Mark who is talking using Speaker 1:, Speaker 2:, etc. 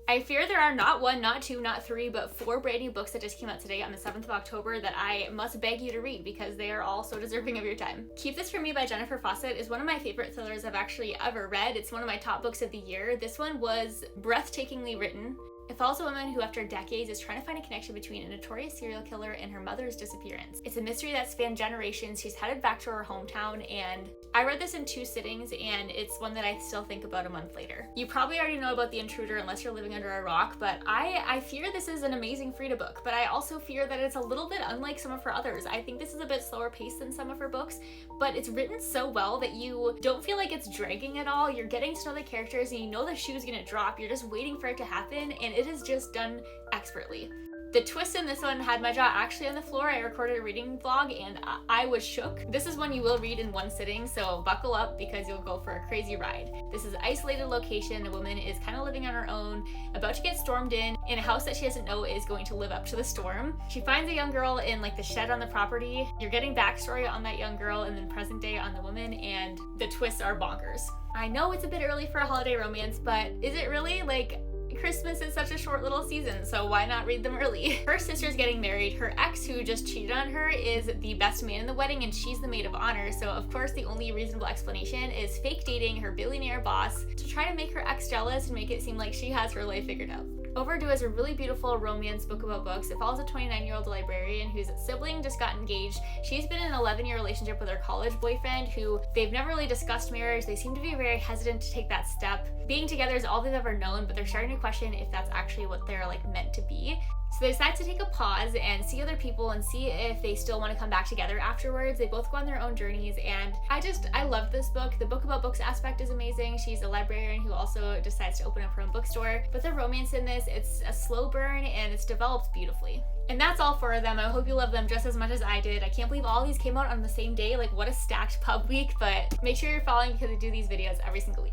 Speaker 1: I fear there are not one, not two, not three, but 4 brand new books that just came out today on the 7th of October that I must beg you to read because they are all so deserving of your time. Keep This From Me by Jennifer Fawcett is one of my favorite thrillers I've actually ever read. It's one of my top books of the year. This one was breathtakingly written. It follows a woman who, after decades, is trying to find a connection between a notorious serial killer and her mother's disappearance. It's a mystery that spanned generations. She's headed back to her hometown, and I read this in 2 sittings, and it's one that I still think about a month later. You probably already know about The Intruder unless you're living under a rock, but I fear this is an amazing Frida book, but I also fear that it's a little bit unlike some of her others. I think this is a bit slower paced than some of her books, but it's written so well that you don't feel like it's dragging at all. You're getting to know the characters, and you know the shoe's gonna drop. You're just waiting for it to happen, and it is just done expertly. The twist in this one had my jaw actually on the floor. I recorded a reading vlog and I was shook. This is one you will read in 1 sitting, so buckle up because you'll go for a crazy ride. This is an isolated location. A woman is kind of living on her own, about to get stormed in a house that she doesn't know is going to live up to the storm. She finds a young girl in like the shed on the property. You're getting backstory on that young girl and then present day on the woman, and the twists are bonkers. I know it's a bit early for a holiday romance, but is it really? Like, Christmas is such a short little season, so why not read them early? Her sister's getting married. Her ex, who just cheated on her, is the best man in the wedding, and she's the maid of honor. So of course the only reasonable explanation is fake dating her billionaire boss to try to make her ex jealous and make it seem like she has her life figured out. Overdue is a really beautiful romance book about books. It follows a 29-year-old librarian whose sibling just got engaged. She's been in an 11-year relationship with her college boyfriend, who they've never really discussed marriage. They seem to be very hesitant to take that step. Being together is all they've ever known, but they're starting to question if that's actually what they're like meant to be. So they decide to take a pause and see other people and see if they still want to come back together afterwards. They both go on their own journeys, and I love this book. The book about books aspect is amazing. She's a librarian who also decides to open up her own bookstore. But the romance in this, it's a slow burn and it's developed beautifully. And that's all 4 of them. I hope you love them just as much as I did. I can't believe all these came out on the same day. Like, what a stacked pub week, but make sure you're following because I do these videos every single week.